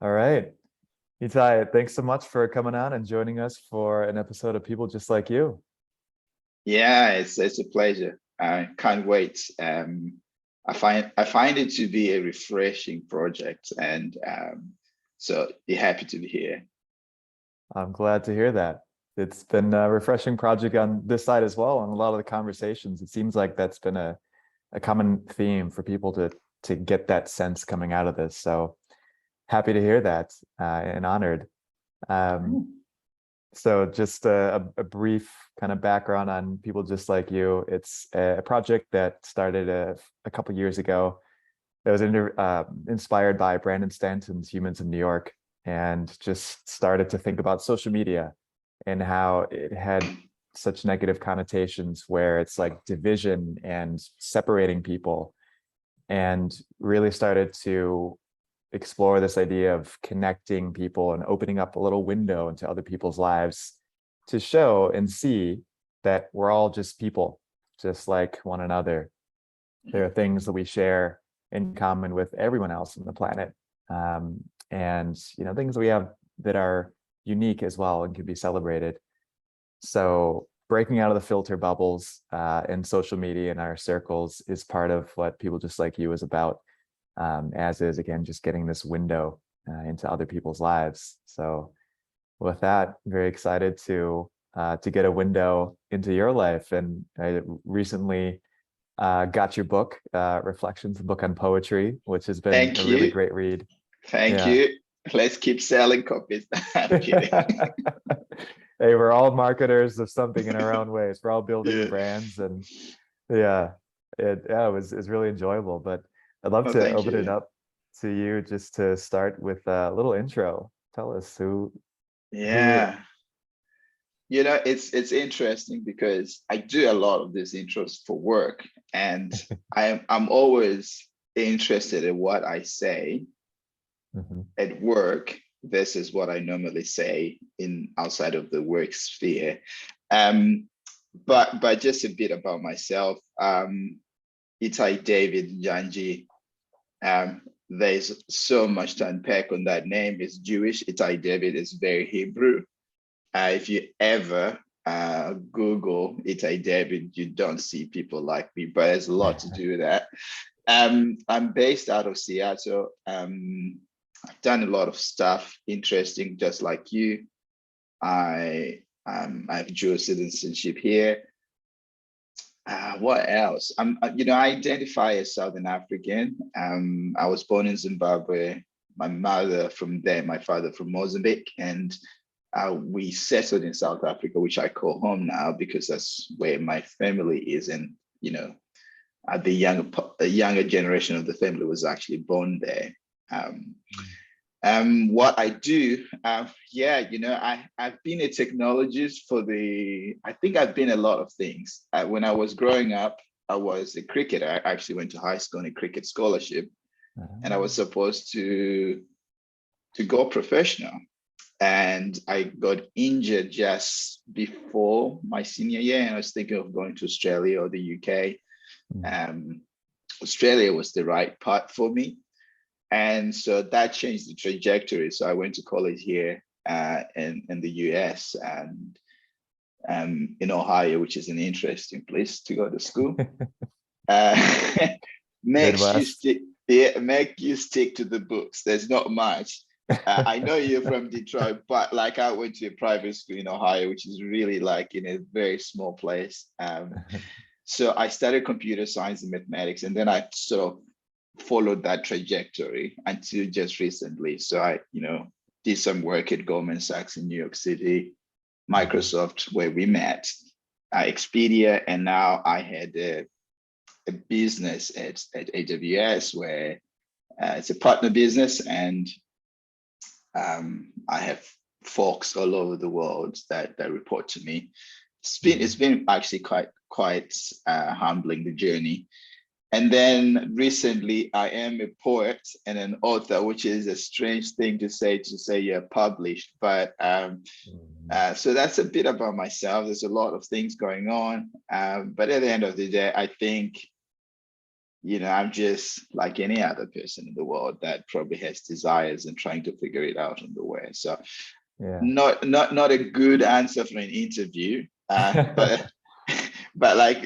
All right. Itai, thanks so much for coming on and joining us for an episode of People Just Like You. Yeah, it's a pleasure. I can't wait. I find it to be a refreshing project, and so be happy to be here. I'm glad to hear that. It's been a refreshing project on this side as well. On a lot of the conversations, it seems like that's been a common theme for people to get that sense coming out of this. So happy to hear that and honored. Um, So just a brief kind of background on People Just Like You. It's a project that started a couple years ago. It was inspired by Brandon Stanton's Humans of New York, and just started to think about social media and how it had such negative connotations where it's like division and separating people, and really started to explore this idea of connecting people and opening up a little window into other people's lives to show and see that we're all just people, just like one another. There are things that we share in common with everyone else on the planet. And things that we have that are unique as well and can be celebrated. So breaking out of the filter bubbles in social media in our circles is part of what People Just Like You is about. As is, again, just getting this window into other people's lives. So with that, very excited to get a window into your life. And I recently got your book, Reflections, a book on poetry, which has been a Thank really you. great read. Thank Yeah. you. Let's keep selling copies. I'm kidding. Hey, we're all marketers of something in our own ways. We're all building Yeah. brands, and yeah, it was really enjoyable. But I'd love Oh, to thank open it you. up to you just to start with a little intro. Tell us who. Yeah. It's interesting because I do a lot of these intros for work, and I'm always interested in what I say Mhm. at work versus what I normally say in outside of the work sphere. Um, but just a bit about myself. Itai David Njanji. Um, there's so much to unpack on that name. It's Jewish. Itai David is very Hebrew. If you ever Google Itai David, you don't see people like me, but there's a lot to do with that. I'm based out of Seattle. I've done a lot of stuff interesting, just like you. I have dual citizenship here. What else? I identify as Southern African. I was born in Zimbabwe. My mother from there, my father from Mozambique, and we settled in South Africa, which I call home now because that's where my family is. And the younger generation of the family was actually born there. What I do, I've been a technologist I think I've been a lot of things. When I was growing up, I was a cricketer. I actually went to high school on a cricket scholarship, and I was supposed to go professional. And I got injured just before my senior year, and I was thinking of going to Australia or the UK. Australia was the right path for me. And so that changed the trajectory. So I went to college here in the US and in Ohio, which is an interesting place to go to school. Uh, makes you Midwest. stick, yeah, make you stick to the books. There's not much. I know you're from Detroit, but like I went to a private school in Ohio, which is really like in a very small place. So I studied computer science and mathematics, and then I sort of followed that trajectory until just recently. So I, did some work at Goldman Sachs in New York City, Microsoft, where we met, Expedia, and now I had a business at AWS where it's a partner business, and I have folks all over the world that report to me. It's been actually quite humbling, the journey. And then recently, I am a poet and an author, which is a strange thing to say you're published. But so that's a bit about myself. There's a lot of things going on. But at the end of the day, I think I'm just like any other person in the world that probably has desires and trying to figure it out on the way. So Yeah. not a good answer for an interview, but but like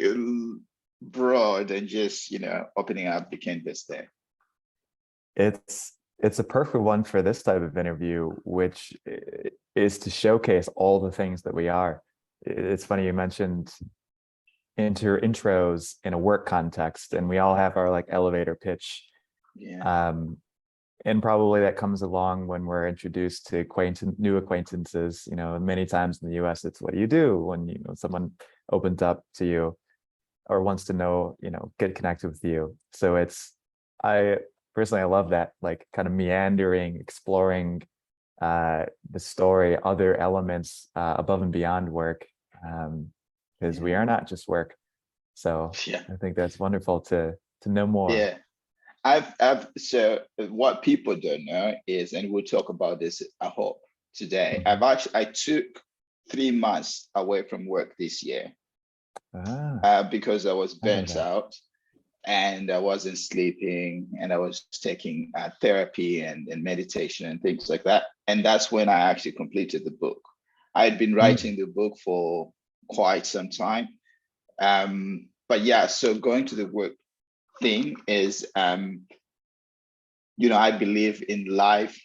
broad and just opening up the canvas there. It's a perfect one for this type of interview, which is to showcase all the things that we are. It's funny you mentioned into your intros in a work context, and we all have our like elevator pitch. Yeah. And probably that comes along when we're introduced to new acquaintances. Many times in the US, it's what do you do when someone opens up to you or wants to know, get connected with you. So I personally, I love that, like kind of meandering, exploring the story, other elements above and beyond work, because we are not just work. So Yeah. I think that's wonderful to know more. Yeah. So what people don't know is, and we'll talk about this, I hope, today. I took 3 months away from work this year because I was I know burnt that. out and I wasn't sleeping, and I was taking therapy and meditation and things like that. And that's when I actually completed the book. I had been writing the book for quite some time. But yeah, so going to the work thing is, I believe in life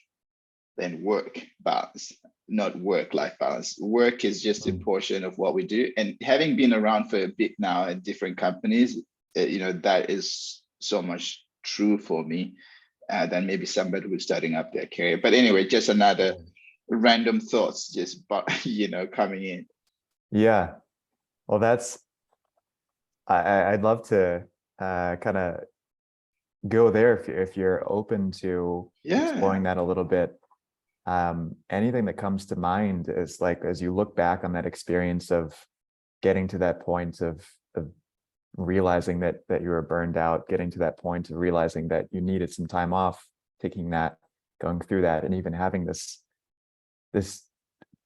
and work balance, not work-life balance. Work is just a portion of what we do. And having been around for a bit now at different companies, that is so much true for me than maybe somebody who's starting up their career. But anyway, just another random thoughts just coming in. Yeah. Well, I'd love to kind of go there if you're open to exploring that a little bit. Anything that comes to mind is like, as you look back on that experience of getting to that point of realizing that you were burned out, getting to that point of realizing that you needed some time off, taking that, going through that, and even having this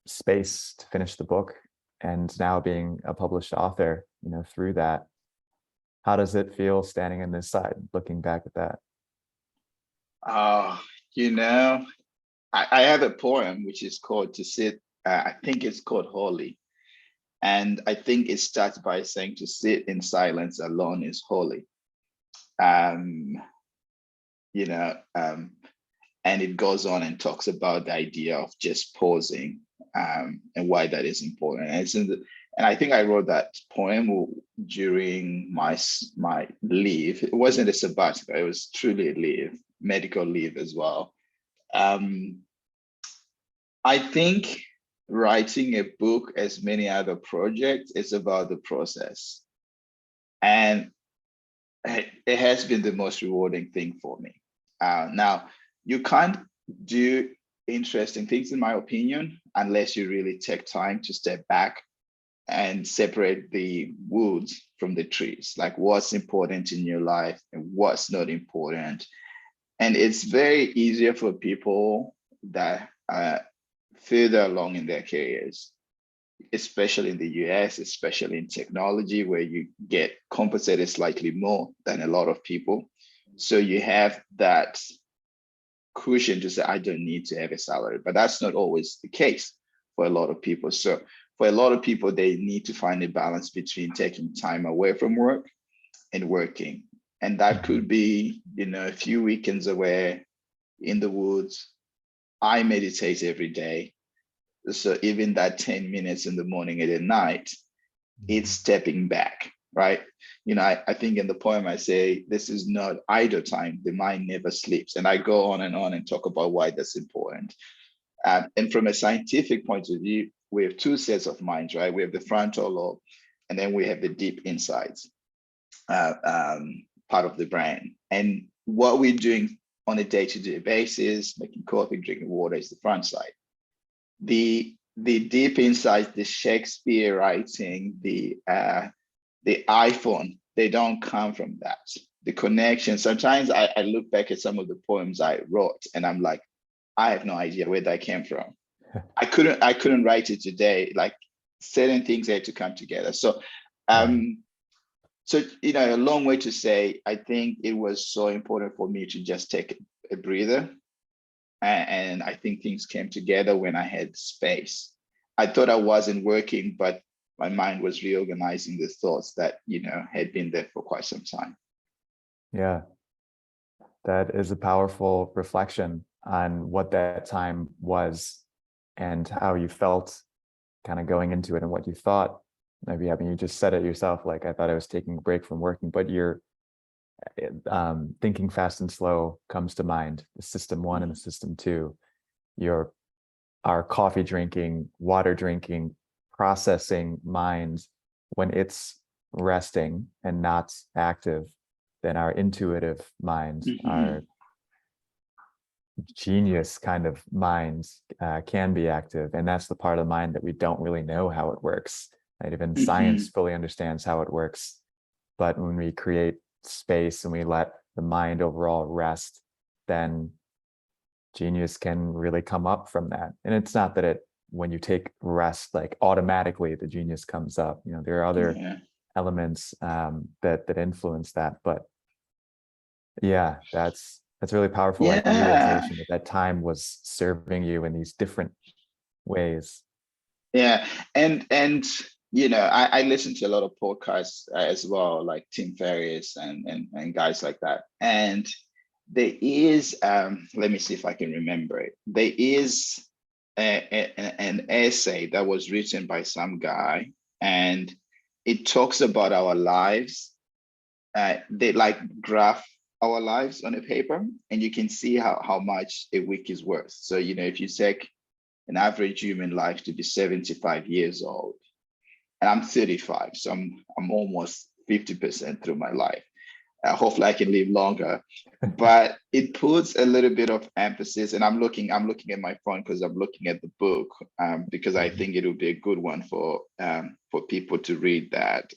space to finish the book, and now being a published author, through that. How does it feel standing on this side, looking back at that? Oh, I have a poem which is called To Sit. I think it's called Holy. And I think it starts by saying to sit in silence alone is holy. And it goes on and talks about the idea of just pausing and why that is important. And I think I wrote that poem during my leave. It wasn't a sabbatical, it was truly a leave, medical leave as well. I think writing a book, as many other projects, is about the process. And it has been the most rewarding thing for me. Now, you can't do interesting things, in my opinion, unless you really take time to step back and separate the woods from the trees, like what's important in your life and what's not important. And it's very easier for people that are further along in their careers, especially in the US, especially in technology, where you get compensated slightly more than a lot of people. So you have that cushion to say, I don't need to have a salary, but that's not always the case for a lot of people. So for a lot of people, they need to find a balance between taking time away from work and working. And that could be, a few weekends away in the woods. I meditate every day. So even that 10 minutes in the morning and at night, it's stepping back, right? I think in the poem, I say, this is not idle time. The mind never sleeps. And I go on and talk about why that's important. And from a scientific point of view, we have two sets of minds, right? We have the frontal lobe, and then we have the deep insides part of the brain. And what we're doing on a day-to-day basis, making coffee, drinking water, is the front side. The deep inside, the Shakespeare writing, the iPhone, they don't come from that. The connection. Sometimes I look back at some of the poems I wrote, and I'm like, I have no idea where that came from. I couldn't write it today. Like certain things had to come together. So So, a long way to say, I think it was so important for me to just take a breather. And I think things came together when I had space. I thought I wasn't working, but my mind was reorganizing the thoughts that, had been there for quite some time. Yeah, that is a powerful reflection on what that time was and how you felt kind of going into it and what you thought. Maybe, I mean, you just said it yourself, like, I thought I was taking a break from working, but you're thinking fast and slow comes to mind, the system 1 and the system 2. Our coffee drinking, water drinking, processing mind, when it's resting and not active, then our intuitive mind, our genius kind of mind can be active. And that's the part of the mind that we don't really know how it works. Right? Even science fully understands how it works. But when we create space and we let the mind overall rest, then genius can really come up from that. And it's not that when you take rest, like automatically the genius comes up. There are other elements that influence that. But yeah, that's really powerful. Like the realization that time was serving you in these different ways. Yeah. And I listen to a lot of podcasts as well, like Tim Ferriss and guys like that. And there is, let me see if I can remember it. There is an essay that was written by some guy, and it talks about our lives. They like graph our lives on a paper, and you can see how much a week is worth. So, if you take an average human life to be 75 years old, and I'm 35, so I'm almost 50% through my life. Hopefully I can live longer, but it puts a little bit of emphasis. And I'm looking at my phone because I'm looking at the book, because I think it would be a good one for people to read that.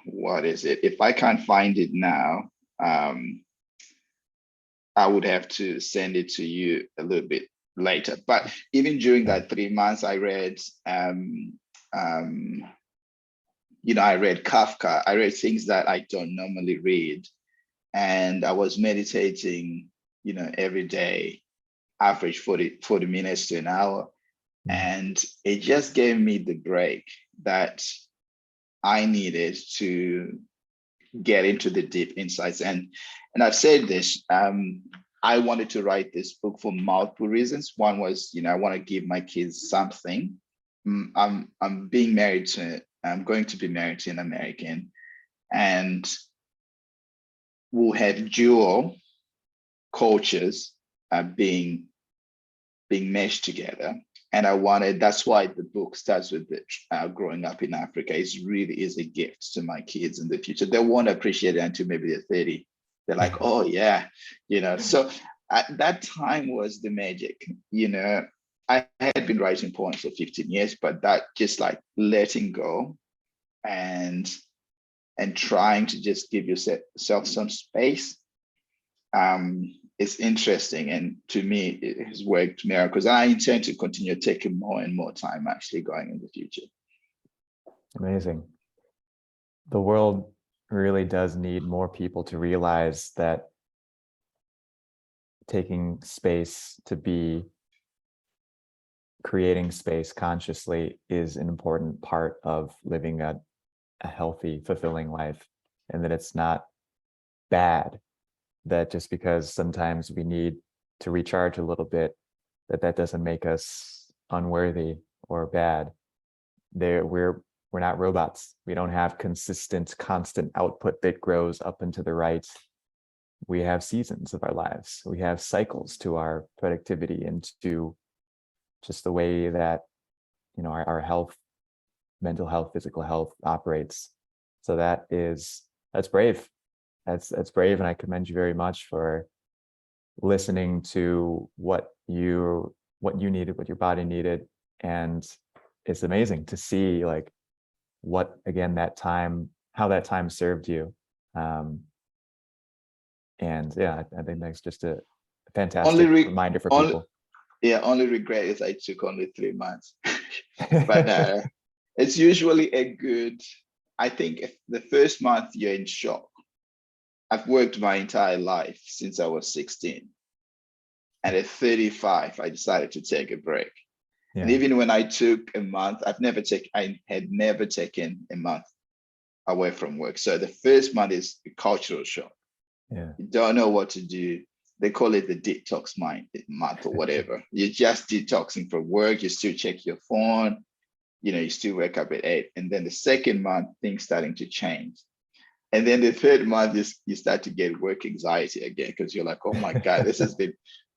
What is it? If I can't find it now, I would have to send it to you a little bit later. But even during that 3 months, I read I read Kafka. I read things that I don't normally read. And I was meditating, every day, average 40 minutes to an hour. And it just gave me the break that I needed to get into the deep insights. And I've said this, I wanted to write this book for multiple reasons. One was, I want to give my kids something. I'm going to be married to an American, and we'll have dual cultures being meshed together. And that's why the book starts with growing up in Africa. It really is a gift to my kids in the future. They won't appreciate it until maybe they're 30. They're like, oh yeah, So that time was the magic. I had been writing poems for 15 years, but that just like letting go and trying to just give yourself some space, it's interesting. And to me, it has worked miracles. I intend to continue taking more and more time actually going in the future. Amazing. The world really does need more people to realize that taking space to be creating space consciously is an important part of living a healthy, fulfilling life, and that it's not bad. That just because sometimes we need to recharge a little bit, that doesn't make us unworthy or bad. We're not robots. We don't have consistent, constant output that grows up and to the right. We have seasons of our lives. We have cycles to our productivity and to just the way that our health, mental health, physical health operates. So that's brave. That's brave, and I commend you very much for listening to what you needed, what your body needed. And it's amazing to see like how that time served you. And yeah, I think that's just a fantastic reminder for people. Only regret is I took only 3 months. But it's usually a good I think if the first month you're in shock. I've worked my entire life since I was 16. And at 35, I decided to take a break. And Yeah. even when I took a month, I had never taken a month away from work. So the first month is a cultural shock. Yeah. You don't know what to do. They call it the detox month or whatever. You're just detoxing from work. You still check your phone. You still wake up at 8. And then the second month, things starting to change. And then the third month is you start to get work anxiety again because you're like, oh my God, this has been.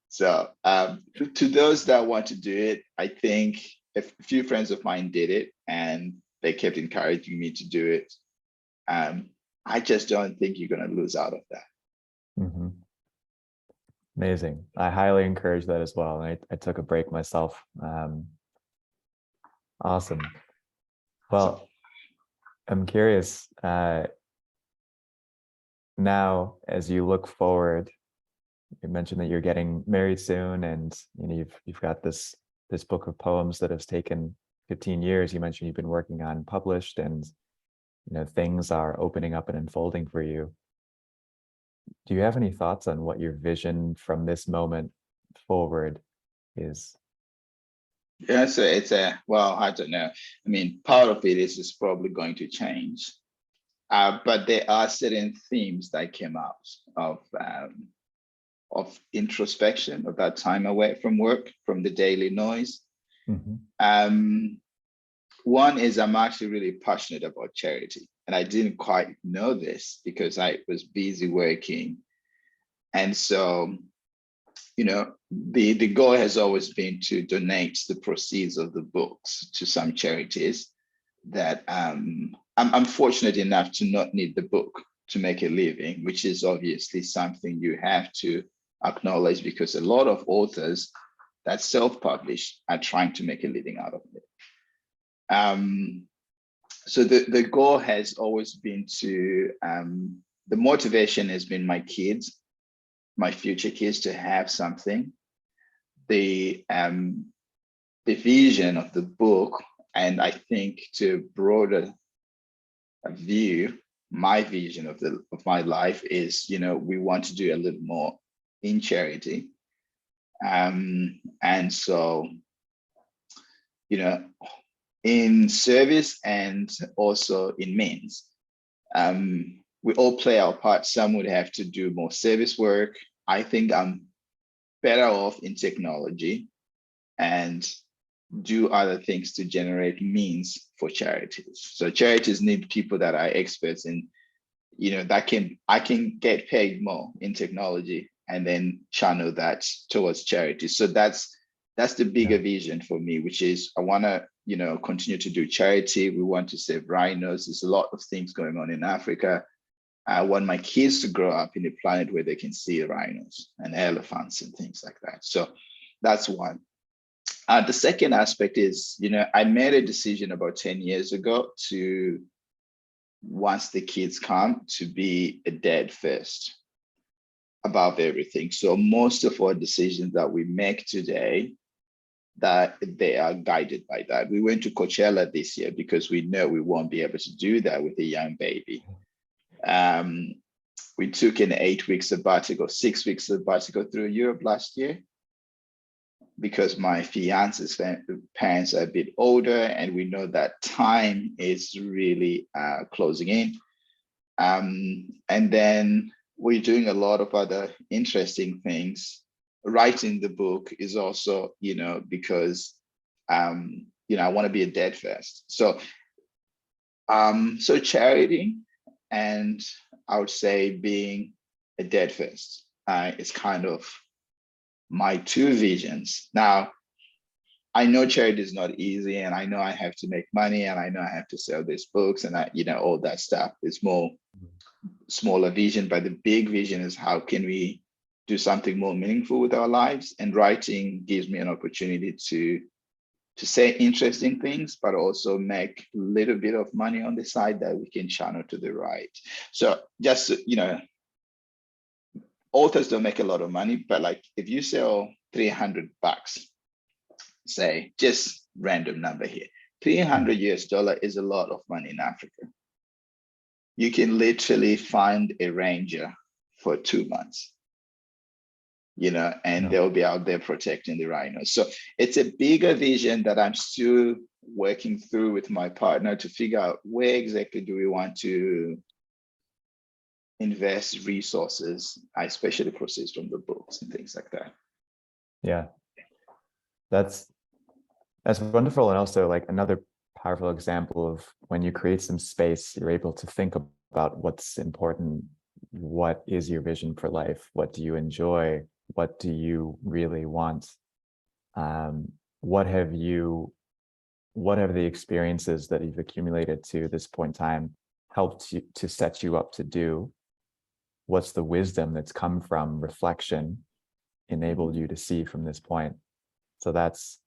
So to those that want to do it, I think a few friends of mine did it and they kept encouraging me to do it. I just don't think you're going to lose out of that. Mm-hmm. Amazing. I highly encourage that as well. I took a break myself. Awesome. Well, I'm curious, now as you look forward, you mentioned that you're getting married soon, and you've got this book of poems that has taken 15 years. You mentioned you've been working on published, and things are opening up and unfolding for you. Do you have any thoughts on what your vision from this moment forward is? Yeah, so well, I don't know. I mean, part of it is probably going to change. But there are certain themes that came out of introspection, of that time away from work, from the daily noise. Mm-hmm. One is I'm actually really passionate about charity. And I didn't quite know this because I was busy working. And so, the goal has always been to donate the proceeds of the books to some charities that I'm fortunate enough to not need the book to make a living, which is obviously something you have to acknowledge because a lot of authors that self-publish are trying to make a living out of it. So the goal has always been the motivation has been my kids, my future kids, to have something. The vision of the book, and I think to broader view, my vision of my life is, we want to do a little more in charity. And so, in service and also in means. We all play our part. Some would have to do more service work. I think I'm better off in technology and do other things to generate means for charities. So charities need people that are experts in, I can get paid more in technology and then channel that towards charity. So that's the bigger vision for me, which is I want to, continue to do charity. We want to save rhinos. There's a lot of things going on in Africa. I want my kids to grow up in a planet where they can see rhinos and elephants and things like that. So that's one. The second aspect is, I made a decision about 10 years ago to, once the kids come, to be a dad first above everything. So most of our decisions that we make today, that they are guided by that. We went to Coachella this year because we know we won't be able to do that with a young baby. We took an 8-week sabbatical, 6 weeks sabbatical through Europe last year because my fiance's parents are a bit older and we know that time is really closing in. And then we're doing a lot of other interesting things. Writing the book is also, because, I want to be a dad first. So, so charity, and I would say being a dad first is kind of my two visions. Now, I know charity is not easy, and I know I have to make money, and I know I have to sell these books, and all that stuff. It's more smaller vision, but the big vision is how can we do something more meaningful with our lives? And writing gives me an opportunity to say interesting things, but also make a little bit of money on the side that we can channel to the right. So just, authors don't make a lot of money, but like if you sell $300, say, just random number here, $300 is a lot of money in Africa. you can literally find a ranger for 2 months, and No. they'll be out there protecting the rhinos. So it's a bigger vision that I'm still working through with my partner to figure out where exactly do we want to invest resources, especially proceeds from the books and things like that. Yeah, that's wonderful. And also like another powerful example of when you create some space, you're able to think about what's important. What is your vision for life? What do you enjoy? What do you really want? What have the experiences that you've accumulated to this point in time helped you to set you up to do? What's the wisdom that's come from reflection enabled you to see from this point? So that's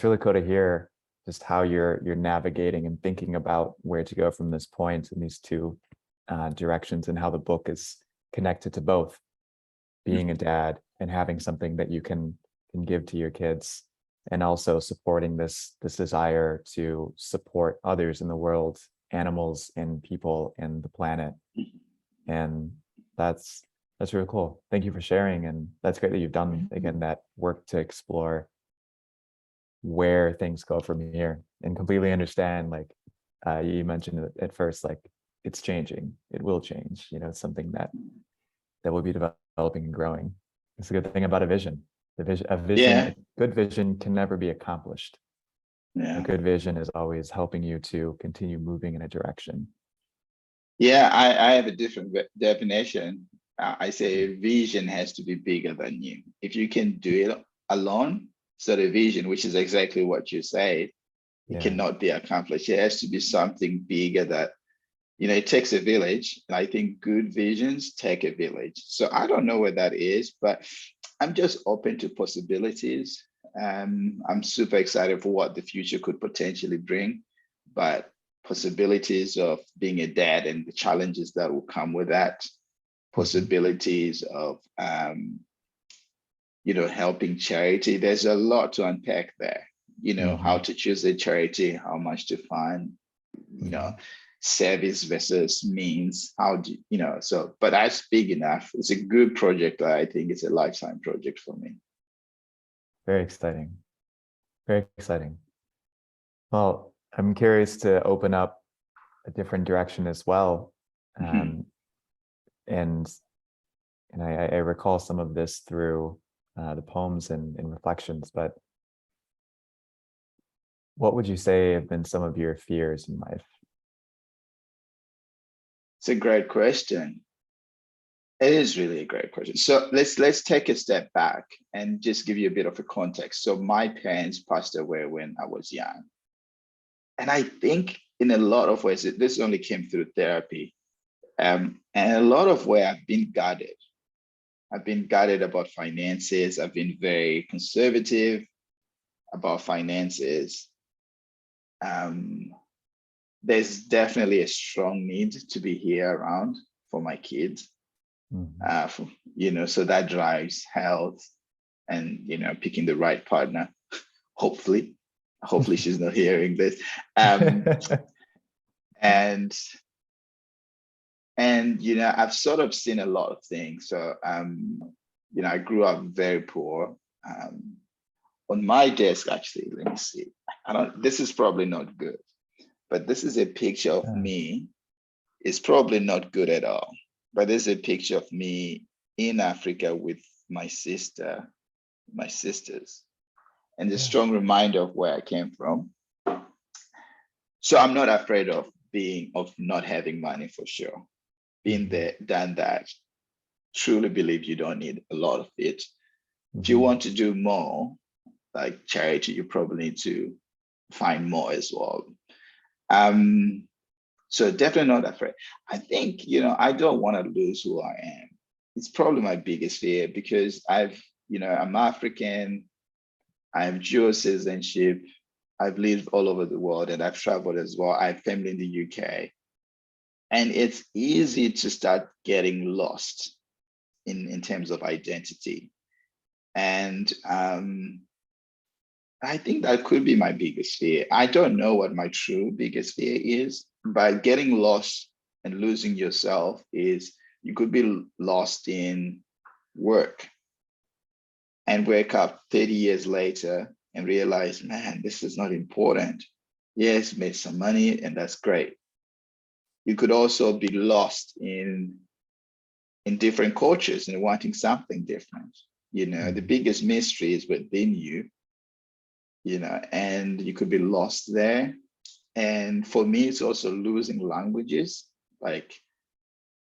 really cool to hear, just how you're navigating and thinking about where to go from this point in these two directions, and how the book is connected to both being a dad and having something that you can give to your kids, and also supporting this desire to support others in the world, animals and people and the planet. And that's really cool. Thank you for sharing. And that's great that you've done, again, that work to explore where things go from here, and completely understand, like you mentioned it at first, like it's changing, it will change, it's something that will be developing and growing. It's a good thing about a vision. Yeah. A good vision can never be accomplished. Yeah. A good vision is always helping you to continue moving in a direction. Yeah, I have a different definition. I say vision has to be bigger than you. If you can do it alone, so the vision, which is exactly what you said, it cannot be accomplished. It has to be something bigger that, it takes a village. And I think good visions take a village. So I don't know where that is, but I'm just open to possibilities. I'm super excited for what the future could potentially bring, but possibilities of being a dad and the challenges that will come with that, possibilities of helping charity. There's a lot to unpack there. How to choose a charity, how much to fund, service versus means. How do so? But that's big enough. It's a good project. I think it's a lifetime project for me. Very exciting. Very exciting. Well, I'm curious to open up a different direction as well. And I recall some of this through the poems and reflections, but what would you say have been some of your fears in life? It's a great question. It is really a great question. So let's take a step back and just give you a bit of a context. So my parents passed away when I was young. And I think in a lot of ways, this only came through therapy. And a lot of where I've been guarded. I've been guarded about finances. I've been very conservative about finances. There's definitely a strong need to be here around for my kids. So that drives health and, picking the right partner, hopefully she's not hearing this. And I've sort of seen a lot of things. So, I grew up very poor. On my desk, actually, let me see. This is probably not good, but this is a picture of me. It's probably not good at all, but there's a picture of me in Africa with my sisters, and a strong reminder of where I came from. So I'm not afraid of not having money, for sure. Been there, done that. Truly believe you don't need a lot of it. If you want to do more, like charity, you probably need to find more as well. So definitely not afraid. I think, I don't want to lose who I am. It's probably my biggest fear, because I'm African, I have dual citizenship, I've lived all over the world, and I've traveled as well. I have family in the UK. And it's easy to start getting lost in terms of identity. And I think that could be my biggest fear. I don't know what my true biggest fear is, but getting lost and losing yourself is you could be lost in work and wake up 30 years later and realize, man, this is not important. Yes, made some money and that's great. You could also be lost in different cultures and wanting something different. You know, the biggest mystery is within you, you know, and you could be lost there. And for me, it's also losing languages. Like,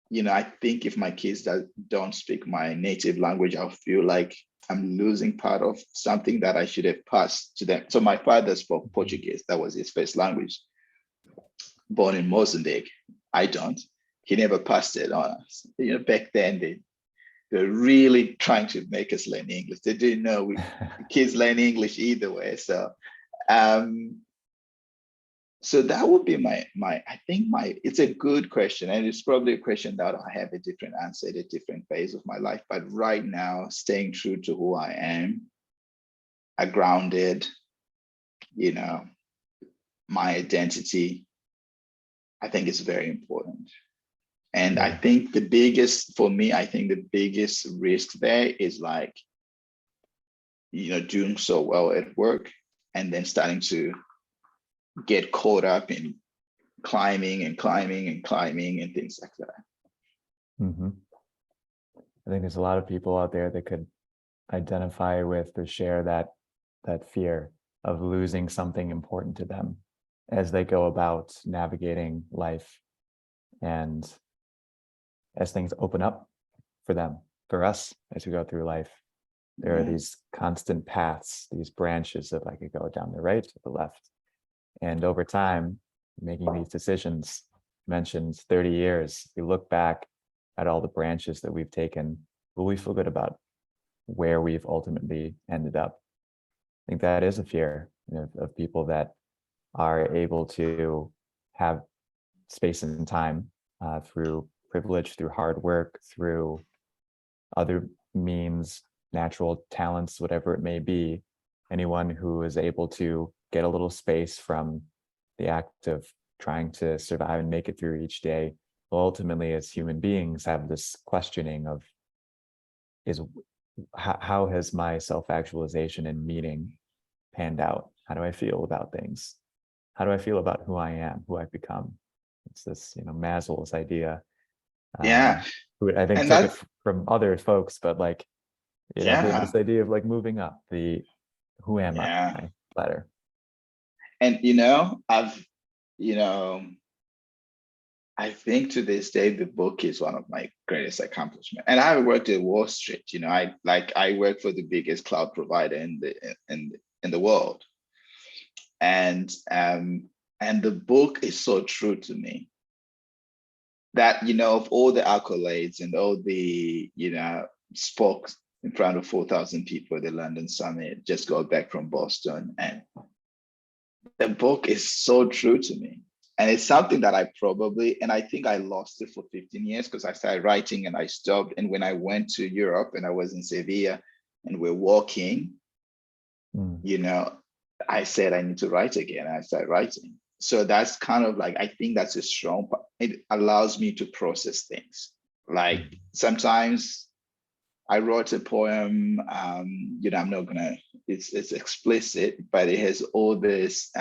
you know, I think if my kids don't speak my native language, I'll feel like I'm losing part of something that I should have passed to them. So my father spoke Portuguese. That was his first language. Born in Mozambique. I don't. He never passed it on us. You know, back then they're really trying to make us learn English. They didn't know kids learn English either way. So so that would be I think it's a good question. And it's probably a question that I have a different answer at a different phase of my life. But right now, staying true to who I am, grounded, you know, my identity, I think it's very important. And Yeah. I think the biggest, for me, I think the biggest risk there is like, you know, doing so well at work and then starting to get caught up in climbing and things like that. Mm-hmm. I think there's a lot of people out there that could identify with or share that fear of losing something important to them as they go about navigating life and as things open up for them, for us as we go through life. There are these constant paths, these branches that I could go down the right or the left. And over time, making these decisions, mentioned 30 years, if we look back at all the branches that we've taken, will we feel good about where we've ultimately ended up? I think that is a fear of people that are able to have space and time through privilege, through hard work, through other means, natural talents, whatever it may be. Anyone who is able to get a little space from the act of trying to survive and make it through each day will ultimately, as human beings, have this questioning of how has my self-actualization and meaning panned out? How do I feel about things? How do I feel about who I am, who I've become? It's this, Maslow's idea. Yeah. Who I think And took it that's, from other folks, but like, yeah. this idea of like moving up, the who am Yeah. I ladder. And, you know, I think to this day, the book is one of my greatest accomplishments. And I worked at Wall Street, I work for the biggest cloud provider in the world. And the book is so true to me that, of all the accolades and all the, spoke in front of 4,000 people at the London Summit, just got back from Boston. And the book is so true to me. And it's something that I think I lost it for 15 years because I started writing and I stopped. And when I went to Europe and I was in Sevilla and we're walking, I said, I need to write again. And I started writing. So that's kind of like, I think that's a strong part. It allows me to process things. Like sometimes I wrote a poem, I'm not gonna, it's explicit, but it has all this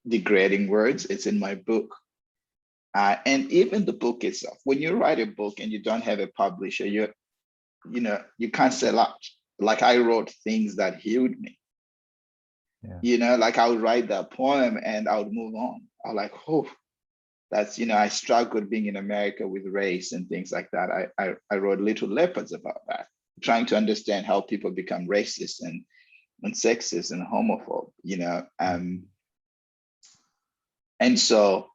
degrading words. It's in my book. And even the book itself, when you write a book and you don't have a publisher, you can't sell out. Like I wrote things that healed me. Yeah. Like I would write that poem and I would move on. I was like, oh, that's, I struggled being in America with race and things like that. I wrote Little Leopards about that, trying to understand how people become racist and sexist and homophobe, and so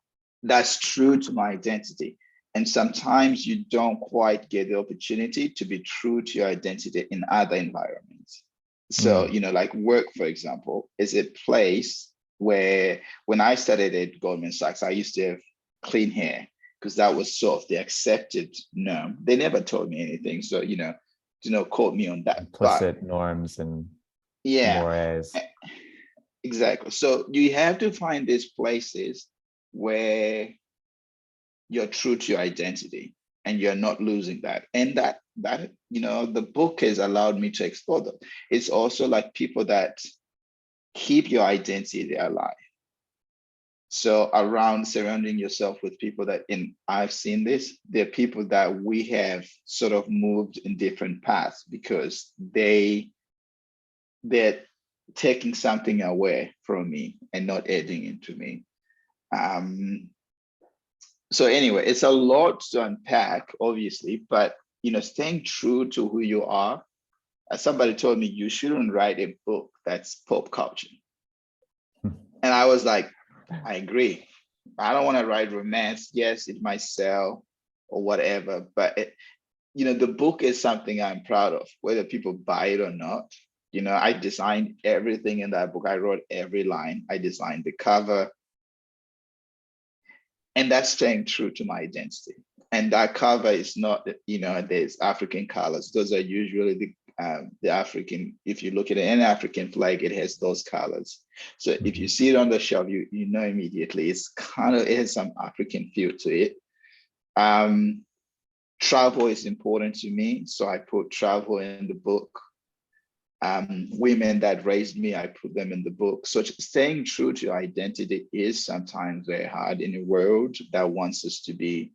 that's true to my identity. And sometimes you don't quite get the opportunity to be true to your identity in other environments. So, like work, for example, is a place where when I started at Goldman Sachs, I used to have clean hair because that was sort of the accepted norm. They never told me anything. So, do not quote me on that. Implicit norms and yeah, mores. exactly. So you have to find these places where you're true to your identity and you're not losing that. And that the book has allowed me to explore that. It's also like people that keep your identity alive. So around surrounding yourself with people that, and I've seen this, they're people that we have sort of moved in different paths because they're taking something away from me and not adding into me. So anyway, it's a lot to unpack, obviously, but staying true to who you are. As somebody told me, you shouldn't write a book that's pop culture. And I was like, I agree. I don't want to write romance. Yes, it might sell or whatever, but the book is something I'm proud of, whether people buy it or not. I designed everything in that book. I wrote every line. I designed the cover. And that's staying true to my identity. And that cover is not, there's African colors. Those are usually the African, if you look at an African flag, it has those colors. So if you see it on the shelf, you know immediately it has some African feel to it. Travel is important to me. So I put travel in the book. Women that raised me, I put them in the book. So staying true to your identity is sometimes very hard in a world that wants us to be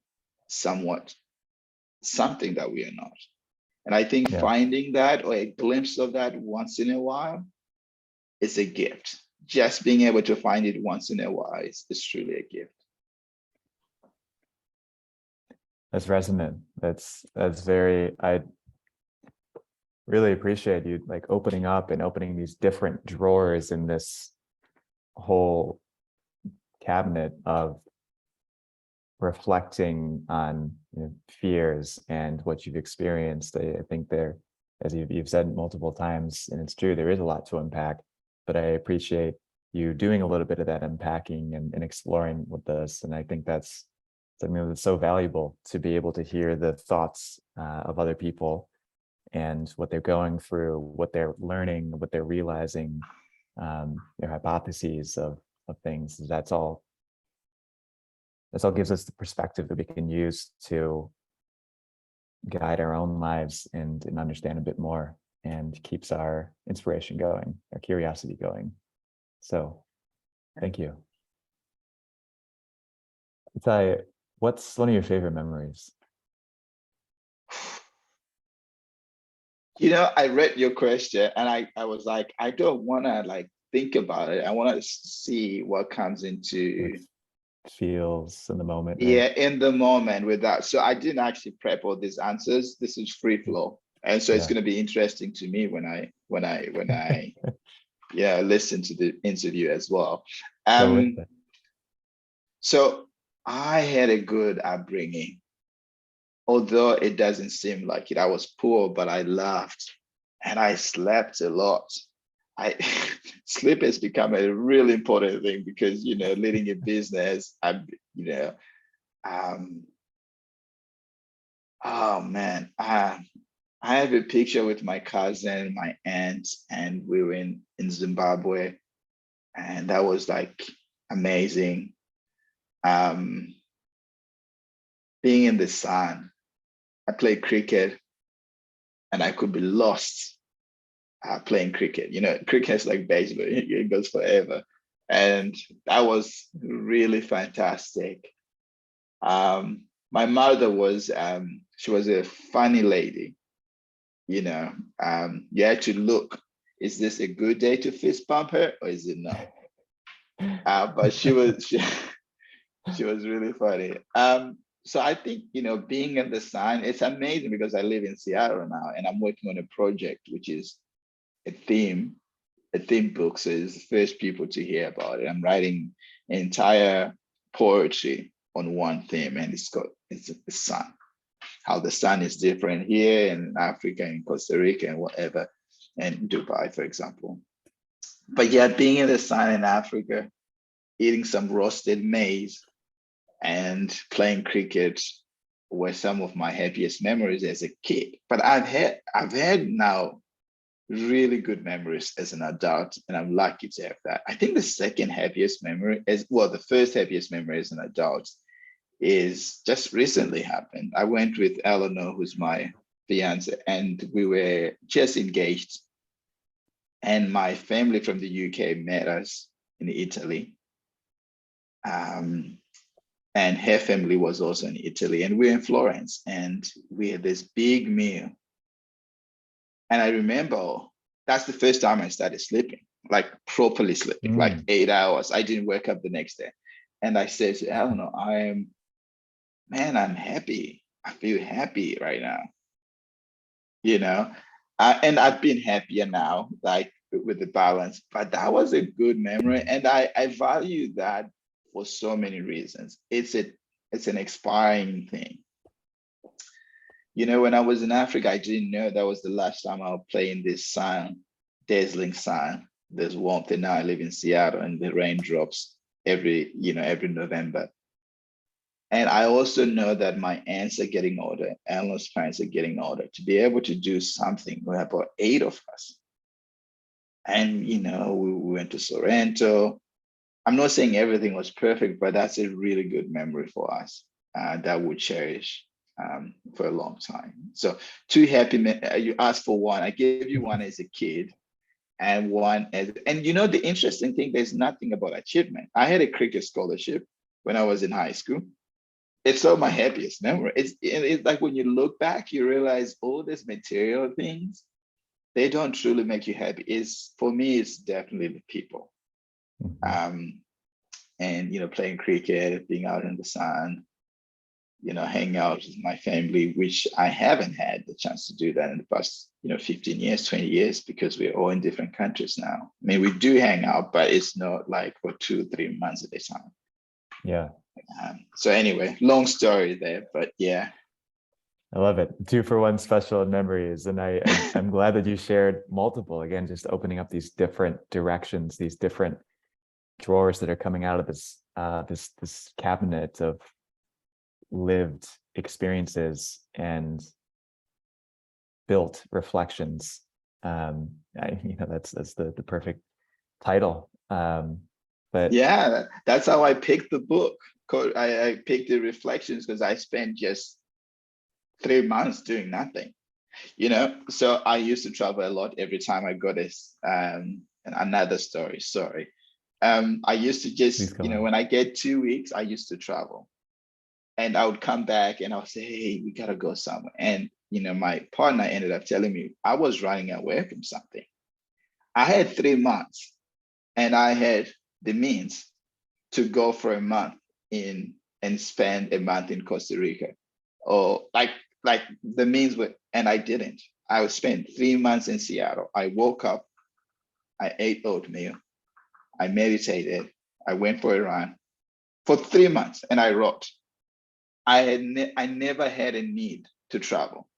somewhat something that we are not. And I think finding that or a glimpse of that once in a while is a gift. Just being able to find it once in a while is truly a gift. That's resonant. That's very, I really appreciate you like opening up and opening these different drawers in this whole cabinet of reflecting on fears and what you've experienced. I think there, as you've said multiple times, and it's true, there is a lot to unpack, but I appreciate you doing a little bit of that unpacking and exploring with us. And I think that's something that's so valuable, to be able to hear the thoughts of other people and what they're going through, what they're learning, what they're realizing, their hypotheses of things. That's all gives us the perspective that we can use to guide our own lives and understand a bit more, and keeps our inspiration going, our curiosity going. So thank you. Itai, what's one of your favorite memories? I read your question and I was like, I don't want to like think about it. I want to see what comes into feels in the moment. Right? Yeah, in the moment with that. So I didn't actually prep all these answers. This is free flow. And so it's going to be interesting to me when I listen to the interview as well. So I had a good upbringing. Although it doesn't seem like it. I was poor, but I laughed and I slept a lot. Sleep has become a really important thing because leading a business, oh man, I have a picture with my cousin, my aunt, and we were in Zimbabwe, and that was like amazing. Being in the sun. I played cricket and I could be lost playing cricket. Cricket's like baseball, it goes forever. And that was really fantastic. My mother was, she was a funny lady. You had to look, is this a good day to fist bump her or is it not? But she was really funny. So I think, being in the sun, it's amazing because I live in Seattle now and I'm working on a project, which is a theme book. So it's the first people to hear about it. I'm writing entire poetry on one theme and it's the sun, how the sun is different here in Africa and Costa Rica and whatever, and Dubai, for example. But yeah, being in the sun in Africa, eating some roasted maize, and playing cricket were some of my happiest memories as a kid. But I've had now really good memories as an adult, and I'm lucky to have that. I think the second happiest memory is, well, the first happiest memory as an adult is just recently happened. I went with Eleanor, who's my fiance, and we were just engaged. And my family from the UK met us in Italy. And her family was also in Italy, and we're in Florence, and we had this big meal. And I remember that's the first time I started sleeping, like properly sleeping, like 8 hours. I didn't wake up the next day. And I said to Eleanor, I'm happy. I feel happy right now, you know? And I've been happier now, like with the balance, but that was a good memory. And I value that for so many reasons. It's an inspiring thing. You know, when I was in Africa, I didn't know that was the last time I would play in this sun, dazzling sun. There's warmth, and now I live in Seattle, and the rain drops every November. And I also know that my aunts are getting older, Eleanor's parents are getting older. To be able to do something, we have about 8 of us. And, we went to Sorrento. I'm not saying everything was perfect, but that's a really good memory for us that we'll cherish for a long time. So 2 happy, you asked for one. I gave you one as a kid and one as, and the interesting thing, there's nothing about achievement. I had a cricket scholarship when I was in high school. It's all my happiest memory. It's like when you look back, you realize all these material things, they don't truly make you happy. For me, it's definitely the people. And playing cricket, being out in the sun, hanging out with my family, which I haven't had the chance to do that in the past 15 years, 20 years, because we're all in different countries now. I mean, we do hang out, but it's not like for 2-3 months at a time. Yeah. So anyway, long story there, but yeah. I love it. 2 for 1 special memories. And I'm glad that you shared multiple, again, just opening up these different directions, these different drawers that are coming out of this this cabinet of lived experiences and built reflections. That's the perfect title. But yeah, that's how I picked the book. I picked the reflections because I spent just 3 months doing nothing. So I used to travel a lot every time I got this. Another story, sorry. I used to just, when I get 2 weeks, I used to travel. And I would come back and I would say, hey, we gotta go somewhere. And my partner ended up telling me I was running away from something. I had 3 months and I had the means to go for a month and spend a month in Costa Rica. Or like the means were, and I didn't. I would spend 3 months in Seattle. I woke up, I ate oatmeal, I meditated, I went for a run for 3 months, and I wrote. I never had a need to travel.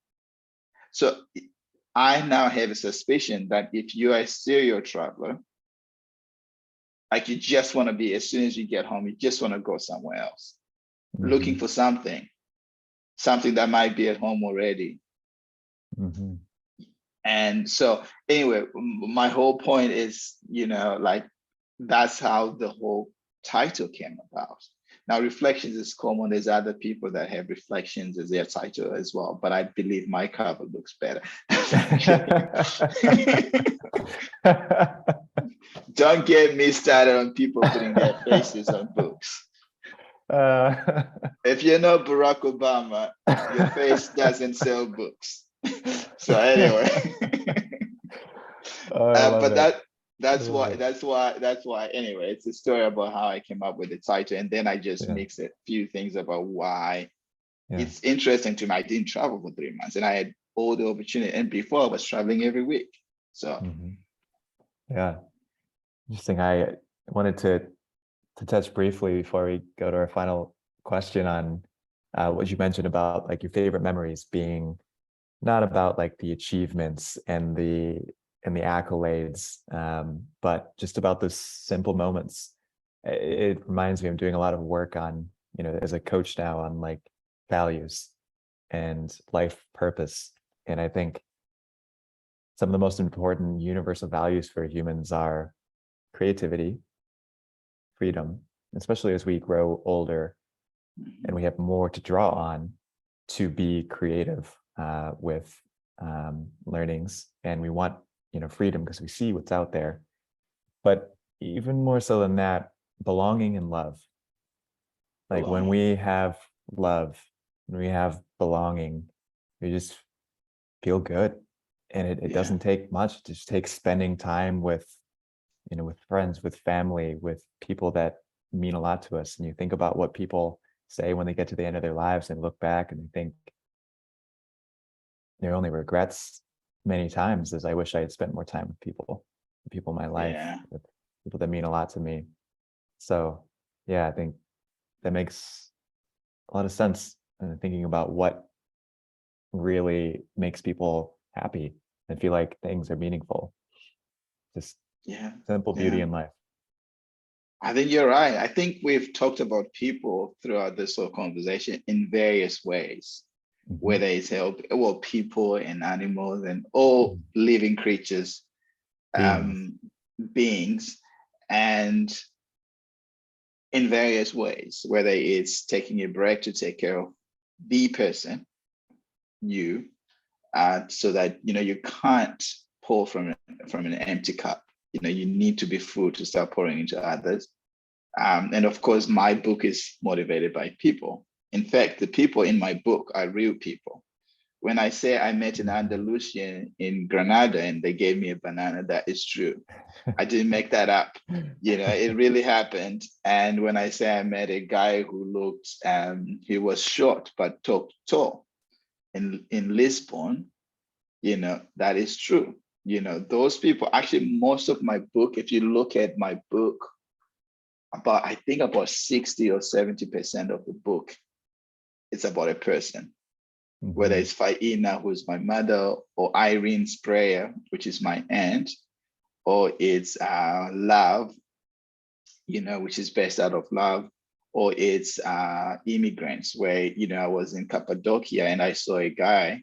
So I now have a suspicion that if you are a serial traveler, like you just want to be, as soon as you get home, you just want to go somewhere else, looking for something that might be at home already. And so anyway, my whole point is, like that's how the whole title came about. Now, reflections is common. There's other people that have reflections as their title as well, but I believe my cover looks better. Don't get me started on people putting their faces on books. If you're not Barack Obama, your face doesn't sell books. So anyway, but that's why anyway, it's a story about how I came up with the title, and then I just mix a few things about why it's interesting to me. I didn't travel for 3 months and I had all the opportunity, and before I was traveling every week. So yeah, interesting. I wanted to touch briefly before we go to our final question on what you mentioned about like your favorite memories being not about like the achievements and the accolades, but just about those simple moments. It reminds me, I'm doing a lot of work on, as a coach now, on like values and life purpose. And I think some of the most important universal values for humans are creativity, freedom, especially as we grow older and we have more to draw on to be creative with learnings. And we want, freedom because we see what's out there. But even more so than that, belonging and love. Like when we have love, when we have belonging, we just feel good. And it doesn't take much. It just takes spending time with, with friends, with family, with people that mean a lot to us. And you think about what people say when they get to the end of their lives and look back and think their only regrets many times is I wish I had spent more time with people in my life, with people that mean a lot to me. So yeah, I think that makes a lot of sense. And thinking about what really makes people happy and feel like things are meaningful. Just simple beauty in life. I think you're right. I think we've talked about people throughout this whole conversation in various ways, whether it's people and animals and all living creatures, beings, and in various ways, whether it's taking a break to take care of the person, you, so that you can't pour from an empty cup. You need to be full to start pouring into others. And of course, my book is motivated by people. In fact, the people in my book are real people. When I say I met an Andalusian in Granada and they gave me a banana, that is true. I didn't make that up. It really happened. And when I say I met a guy who looked, he was short but talked tall in Lisbon, that is true. Those people, actually, most of my book, if you look at my book, I think about 60 or 70% of the book, it's about a person. Whether it's Faina, who's my mother, or Irene Sprayer, which is my aunt, or it's Love, which is based out of Love, or it's Immigrants, where, I was in Cappadocia and I saw a guy,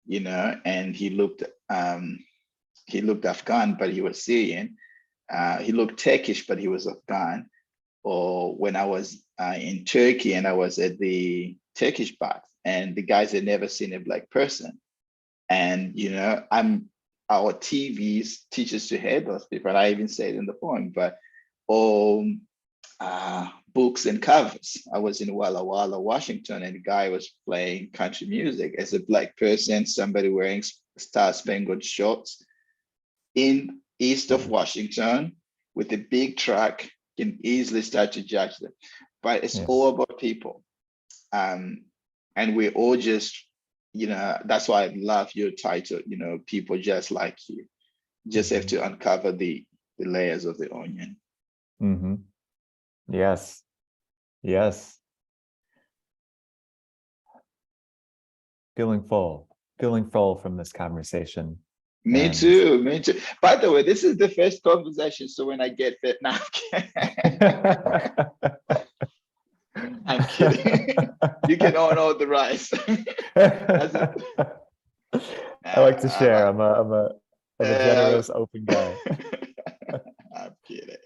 and he looked Afghan, but he was Syrian. He looked Turkish, but he was Afghan. Or when I was in Turkey and I was at the Turkish bath, and the guys had never seen a Black person. And, our TVs teach us to hate those people. And I even said in the poem, but all books and covers. I was in Walla Walla, Washington, and the guy was playing country music as a Black person, somebody wearing star-spangled shorts in east of Washington with a big truck. Can easily start to judge them. But it's all about people. And we're all just, that's why I love your title, people just like you. Just have to uncover the layers of the onion. Yes. Feeling full from this conversation. Me too. By the way, this is the first conversation, so when I get fit now, I'm kidding. You can own all the rice. I like to share. I'm a generous, open guy. I'm kidding.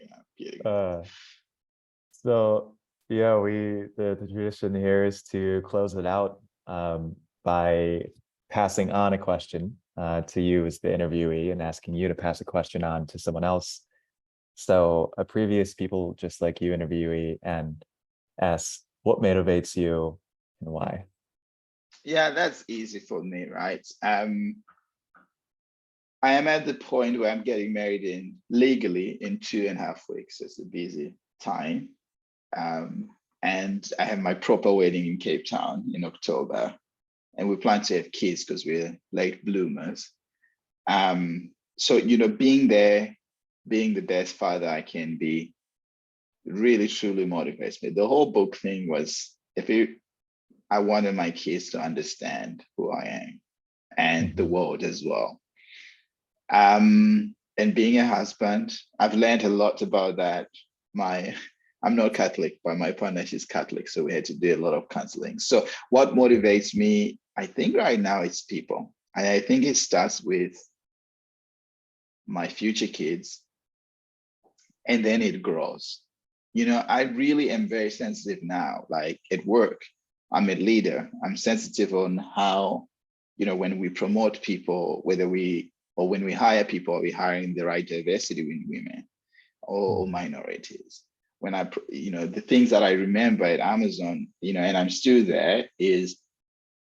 So yeah, the tradition here is to close it out by passing on a question to you as the interviewee and asking you to pass a question on to someone else. So a previous people just like you interviewee and ask what motivates you and why. Yeah, that's easy for me, right? I am at the point where I'm getting married legally in 2.5 weeks. It's a busy time. And I have my proper wedding in Cape Town in October. And we plan to have kids because we're late bloomers. So, being there, being the best father I can be, really truly motivates me. The whole book thing was, I wanted my kids to understand who I am and the world as well. And being a husband, I've learned a lot about that. I'm not Catholic, but my partner is Catholic, so we had to do a lot of counseling. So what motivates me, I think right now, it's people. And I think it starts with my future kids, and then it grows. I really am very sensitive now, like at work. I'm a leader. I'm sensitive on how, when we promote people, when we hire people, are we hiring the right diversity in women or minorities? When the things that I remember at Amazon, and I'm still there, is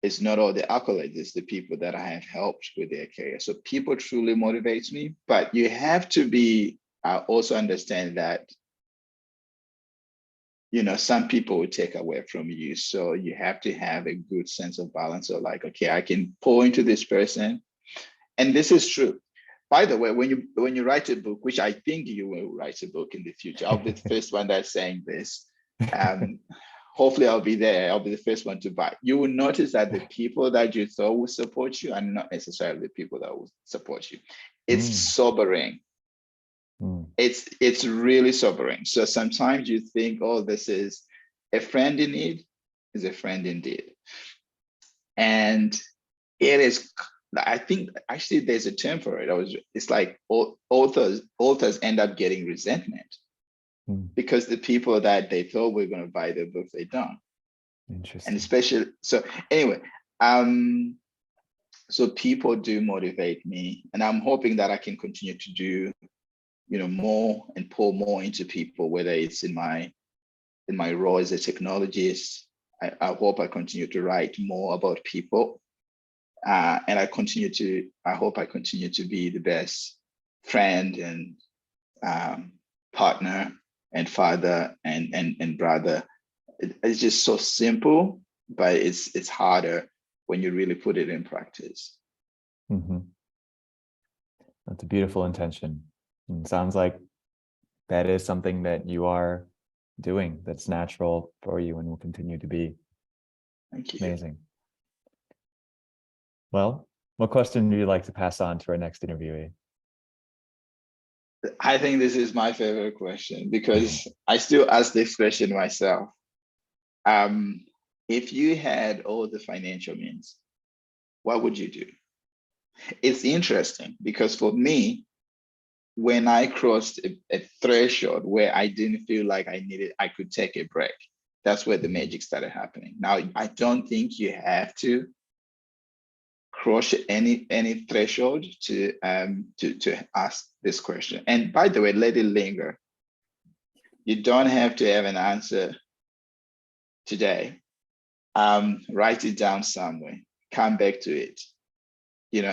it's not all the accolades, it's the people that I have helped with their career. So people truly motivates me, but you have to be also understand that some people will take away from you. So you have to have a good sense of balance of like, okay, I can pour into this person. And this is true. By the way, when you write a book, which I think you will write a book in the future, I'll be the first one that's saying this. Hopefully I'll be there. I'll be the first one to buy. You will notice that the people that you thought will support you are not necessarily the people that will support you. It's sobering. It's really sobering. So sometimes you think, oh, this is a friend in need, is a friend indeed. And it is, I think actually there's a term for it. It's like authors end up getting resentment because the people that they thought were going to buy their books, they don't. Interesting. And especially, so anyway, so people do motivate me, and I'm hoping that I can continue to do more and pour more into people, whether it's in my role as a technologist. I hope I continue to write more about people, and I hope I continue to be the best friend and partner and father and brother. It's just so simple, but it's harder when you really put it in practice. That's a beautiful intention. It sounds like that is something that you are doing that's natural for you and will continue to be. Thank you. Amazing. Well, what question do you like to pass on to our next interviewee? I think this is my favorite question because I still ask this question myself. If you had all the financial means, what would you do? It's interesting because for me, when I crossed a threshold where I didn't feel like I could take a break, that's where the magic started happening. Now, I don't think you have to cross any threshold to ask this question. And by the way, let it linger. You don't have to have an answer today. Write it down somewhere. Come back to it.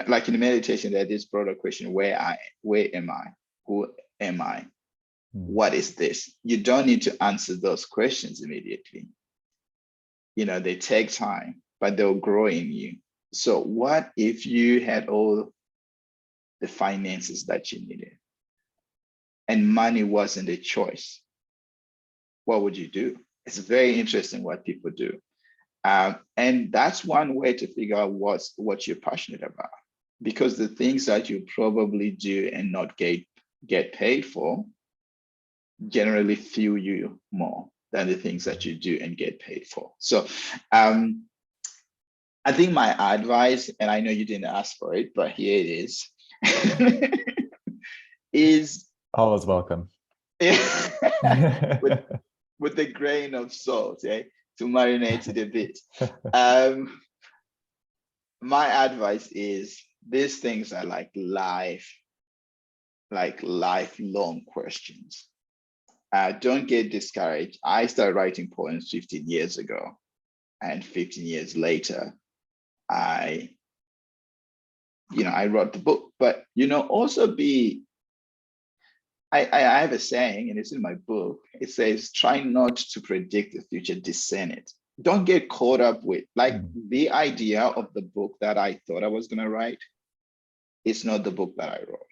Like in meditation, there's this broader question: where am I? Who am I? What is this? You don't need to answer those questions immediately. They take time, but they'll grow in you. So what if you had all the finances that you needed and money wasn't a choice? What would you do? It's very interesting what people do. And that's one way to figure out what you're passionate about, because the things that you probably do and not get paid for generally fuel you more than the things that you do and get paid for. So I think my advice, and I know you didn't ask for it, but here it is, is always welcome. with a grain of salt, to marinate it a bit. My advice is these things are like lifelong questions. Don't get discouraged. I started writing poems 15 years ago, and 15 years later, I wrote the book. But also I have a saying, and it's in my book. It says, try not to predict the future, discern it. Don't get caught up with the idea of the book that I thought I was going to write. It's not the book that I wrote.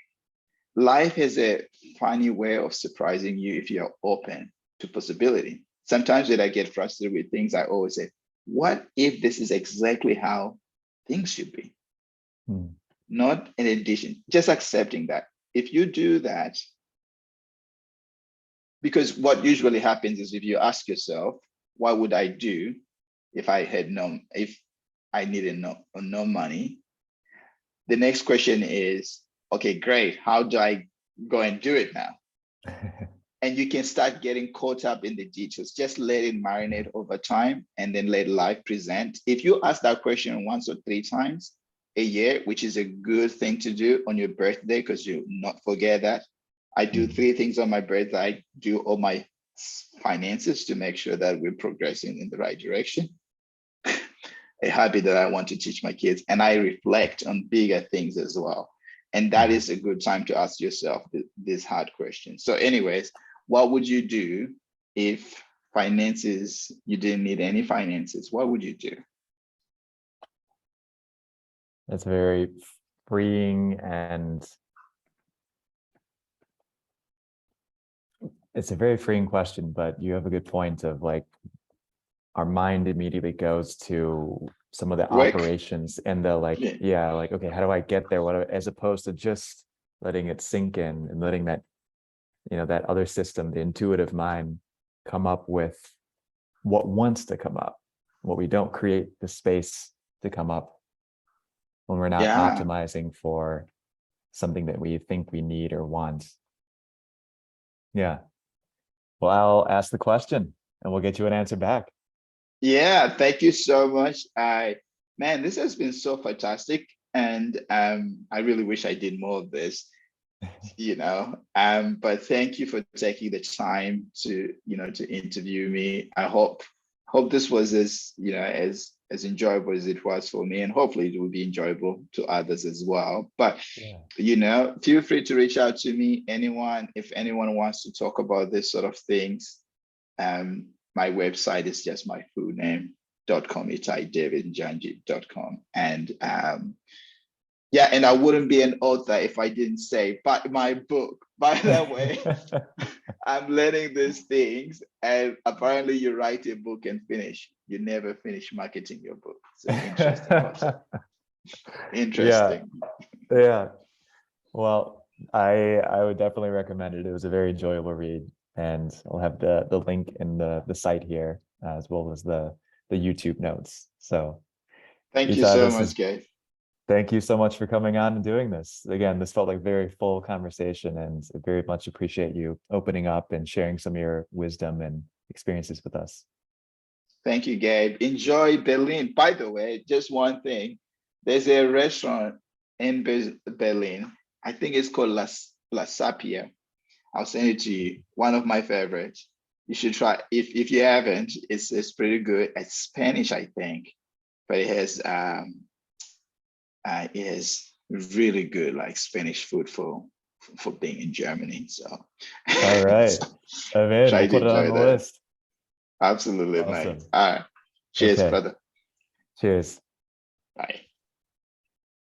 Life has a funny way of surprising you if you're open to possibility. Sometimes when I get frustrated with things, I always say, what if this is exactly how things should be? Not in addition, just accepting that. If you do that, because what usually happens is if you ask yourself, what would I do if I needed no money? The next question is, okay, great. How do I go and do it now? And you can start getting caught up in the details. Just let it marinate over time and then let life present. If you ask that question once or three times a year, which is a good thing to do on your birthday, because you not forget that. I do three things on my birthday. I do all my finances to make sure that we're progressing in the right direction. A habit that I want to teach my kids, and I reflect on bigger things as well. And that is a good time to ask yourself this hard question. So anyways, what would you do if finances, you didn't need any finances? What would you do? That's very freeing, and it's a very freeing question, but you have a good point of like, our mind immediately goes to some of the Work. operations and the like, yeah, like, okay, how do I get there? What, as opposed to just letting it sink in and letting that, that other system, the intuitive mind, come up with what wants to come up, what we don't create the space to come up when we're not optimizing for something that we think we need or want. Yeah. Well, I'll ask the question and we'll get you an answer back. Yeah, thank you so much. Man, this has been so fantastic. And I really wish I did more of this, but thank you for taking the time to, to interview me. I hope this was as enjoyable as it was for me, and hopefully it will be enjoyable to others as well. But feel free to reach out to me, if anyone wants to talk about this sort of things. My website is just my full name.com, itaidavidnjanji.com. And and I wouldn't be an author if I didn't say, but my book, by the way, I'm learning these things, and apparently you write a book and finish. You never finish marketing your book. So interesting concept. Interesting. Yeah. Well, I would definitely recommend it. It was a very enjoyable read, and I'll have the link in the site here, as well as the YouTube notes. So thank you so much, guys. Thank you so much for coming on and doing this. Again, this felt like a very full conversation, and I very much appreciate you opening up and sharing some of your wisdom and experiences with us. Thank you, Gabe. Enjoy Berlin. By the way, just one thing. There's a restaurant in Berlin. I think it's called La Sapia. I'll send it to you. One of my favorites. You should try. If you haven't, it's pretty good. It's Spanish, I think, but it has really good, like Spanish food for being in Germany. So all right, I'm in. We'll put it on the list. Absolutely, awesome. Mate. All right. Cheers, brother. Cheers. Bye.